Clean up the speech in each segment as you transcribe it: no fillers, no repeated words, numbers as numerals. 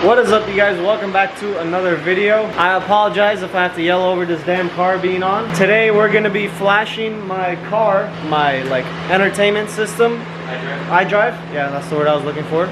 What is up, you guys? Welcome back to another video. I apologize if I have to yell over this damn car being on. Today we're gonna be flashing my car, my entertainment system. iDrive? Yeah, that's the word I was looking for.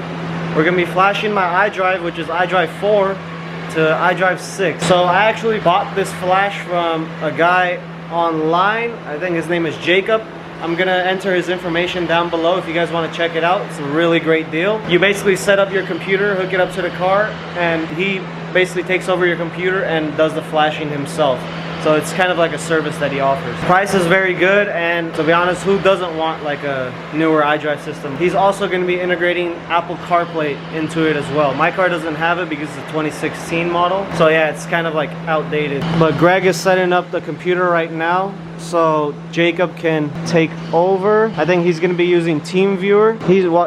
We're gonna be flashing my iDrive, which is iDrive 4 to iDrive 6. So I actually bought this flash from a guy online. I think his name is Jacob. I'm gonna enter his information down below if you guys want to check it out. It's a really great deal. You basically set up your computer, hook it up to the car, and he basically takes over your computer and does the flashing himself. So it's kind of like a service that he offers. Price is very good, and to be honest, who doesn't want like a newer iDrive system? He's also going to be integrating Apple CarPlay into it as well. My car doesn't have it because it's a 2016 model. So yeah, it's kind of like outdated. But Greg is setting up the computer right now, so Jacob can take over. I think he's going to be using TeamViewer.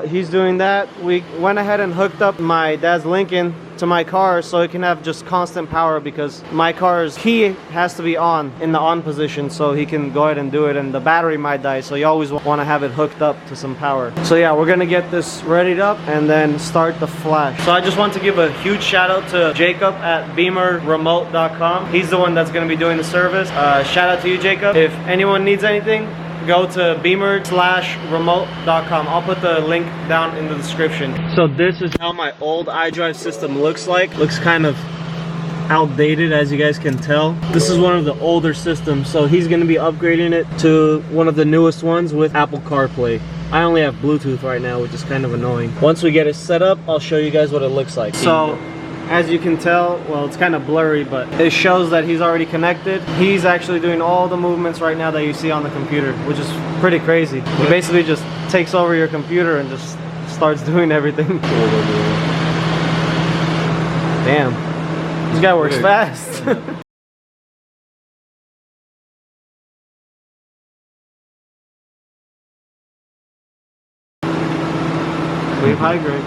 He's doing that. We went ahead and hooked up my dad's Lincoln to my car so it can have just constant power, because my car's key has to be on in the on position so he can go ahead and do it, and the battery might die, so you always want to have it hooked up to some power. So yeah, we're gonna get this readied up and then start the flash. So I just want to give a huge shout out to Jacob at beamerremote.com. He's the one that's gonna be doing the service. Shout out to you, Jacob. If anyone needs anything, go to beamer/remote.com. I'll put the link down in the description. So this is how my old iDrive system looks like. Looks kind of outdated, as you guys can tell. This is one of the older systems, so he's going to be upgrading it to one of the newest ones with Apple CarPlay. I only have Bluetooth right now, which is kind of annoying. Once we get it set up, I'll show you guys what it looks like. So as you can tell, well, it's kind of blurry, but it shows that he's already connected. He's actually doing all the movements right now that you see on the computer, which is pretty crazy. He basically just takes over your computer and just starts doing everything. Damn, this guy works fast. Wave high, Greg.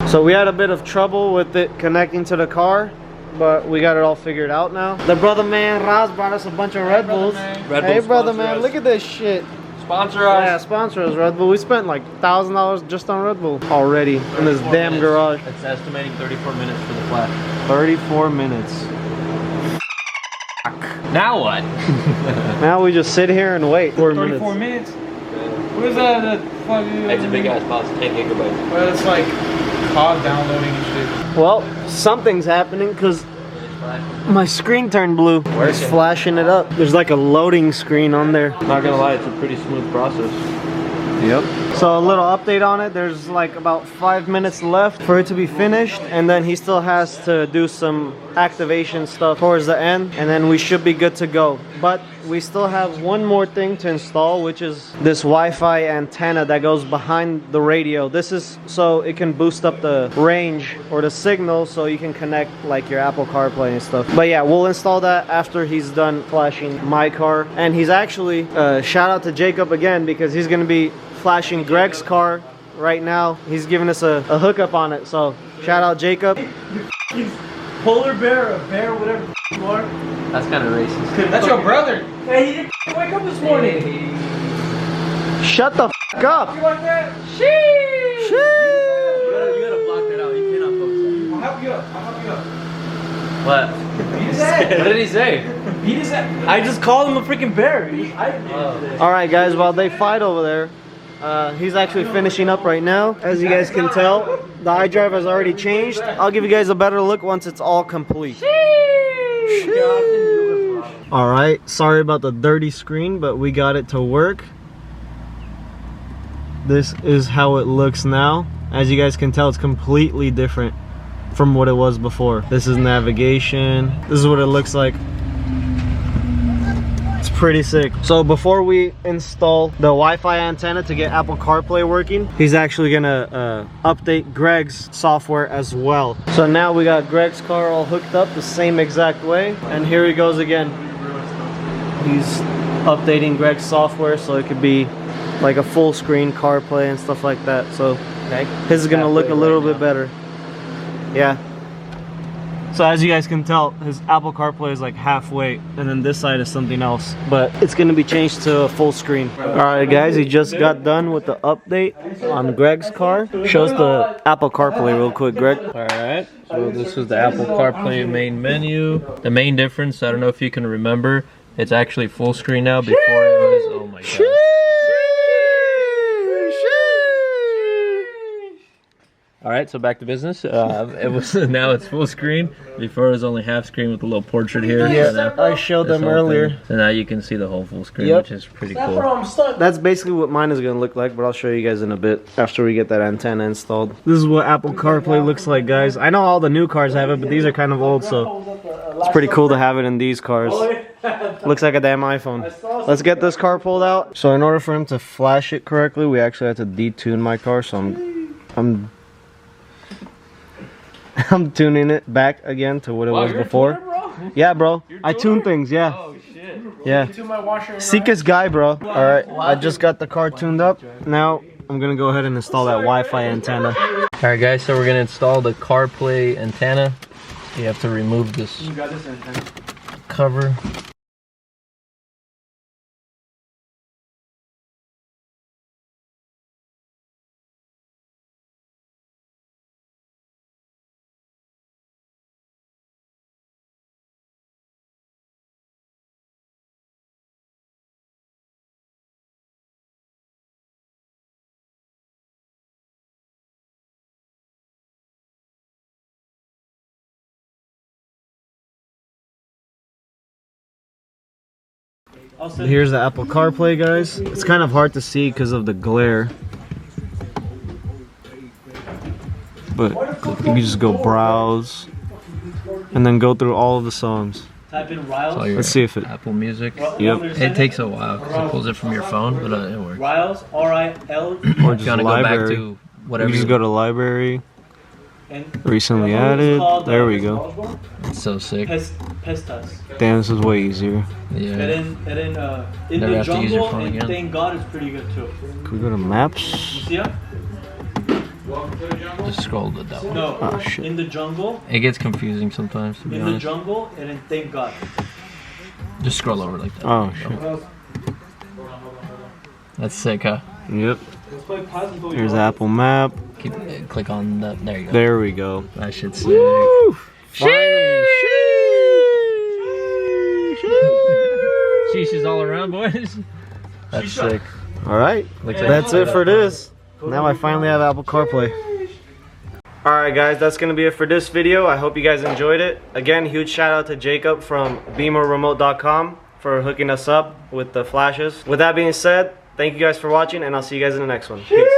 So we had a bit of trouble with it connecting to the car, but we got it all figured out now. The brother man Raz brought us a bunch of Red Bulls. Hey brother man, look at this shit. Sponsor us. Yeah, sponsor us, Red Bull. We spent like $1,000 just on Red Bull already in this damn garage. It's estimating 34 minutes for the flash. 34 minutes. Now what? Now we just sit here and wait 34 minutes? What is that? It's a big ass box, 10 gigabytes. Well, it's like COD downloading and shit. Well, something's happening because my screen turned blue. It's flashing it up. There's like a loading screen on there. Not gonna lie, it's a pretty smooth process. Yep. So a little update on it. There's like about 5 minutes left for it to be finished, and then he still has to do some activation stuff towards the end, and then we should be good to go. But we still have one more thing to install, which is this Wi-Fi antenna that goes behind the radio. This is so it can boost up the range or the signal so you can connect like your Apple CarPlay and stuff. But yeah, we'll install that after he's done flashing my car. And he's actually, shout out to Jacob again, because he's gonna be flashing Greg's car right now. He's giving us a hookup on it, so shout out Jacob. Polar bear, a bear, whatever you are. That's kind of racist. That's your brother. Hey, he didn't wake up this morning. Shut the f up. You like that? Sheesh. You gotta block that out. You cannot focus on I'll help you up. I'll help you up. it. What? Beat his ass. What did he say? Beat his ass. I just called him a freaking bear. All right, guys, while they fight over there, he's actually finishing up right now. As you guys can tell, the iDrive has already changed. I'll give you guys a better look once it's all complete. All right, sorry about the dirty screen, but we got it to work. This is how it looks now. As you guys can tell, it's completely different from what it was before. This is navigation. This is what it looks like. It's pretty sick. So before we install the Wi-Fi antenna to get Apple CarPlay working, he's actually gonna update Greg's software as well. So now we got Greg's car all hooked up the same exact way, and here he goes again. He's updating Greg's software so it could be like a full screen CarPlay and stuff like that. So Okay. His is gonna look a Halfway little right bit better. Yeah. So as you guys can tell, his Apple CarPlay is like halfway, and then this side is something else. But it's gonna be changed to full screen. Alright guys, he just got done with the update on Greg's car. Show us the Apple CarPlay real quick, Greg. Alright, so this is the Apple CarPlay main menu. The main difference, I don't know if you can remember, it's actually full screen now. Before it was, oh my god. Alright, so back to business. It was now it's full screen. Before it was only half screen with a little portrait here. Yeah, I showed them earlier. So now you can see the whole full screen, Yep. which is pretty cool. That's basically what mine is gonna look like, but I'll show you guys in a bit after we get that antenna installed. This is what Apple CarPlay looks like, guys. I know all the new cars have it, but these are kind of old, so it's pretty cool to have it in these cars. Looks like a damn iPhone. Let's get this car pulled out. So in order for him to flash it correctly, we actually had to detune my car, so I'm tuning it back again to what it was before. Yeah, bro. I tune things, yeah. Oh shit. Yeah. Seekest guy, bro. Alright, I just got the car tuned up. Now, I'm gonna go ahead and install that Wi-Fi antenna. Alright guys, so we're gonna install the CarPlay antenna. You have to remove this cover. Here's the Apple CarPlay, guys. It's kind of hard to see because of the glare. But you can just go browse and then go through all of the songs. Type in Riles. Let's see if it... Apple Music. Yep. It takes a while because it pulls it from your phone, but it works. Riles, R-I-L. Or If just you want to go back library. to whatever. You just go to library. And Recently added. There we go. It's so sick. Pestas. Damn, this is way easier. Yeah. And then in Never the have to use your jungle, phone and again. thank God it's pretty good too. Can we go to maps? You see it? Just scroll it down. No. Oh, shit. In the jungle. It gets confusing sometimes, to be In the honest. jungle, and then thank God. Just scroll over like that. Oh, There you go. shit. That's sick, huh? Yep. Here's Apple Map. Click on that. There you go. There we go. That shit's sick. Woo! Finally. Sheesh is all around, boys. That's sick. Alright, that's it for this. Now I finally have Apple CarPlay. Alright guys, that's going to be it for this video. I hope you guys enjoyed it. Again, huge shout out to Jacob from beamerremote.com for hooking us up with the flashes. With that being said, thank you guys for watching, and I'll see you guys in the next one. Peace.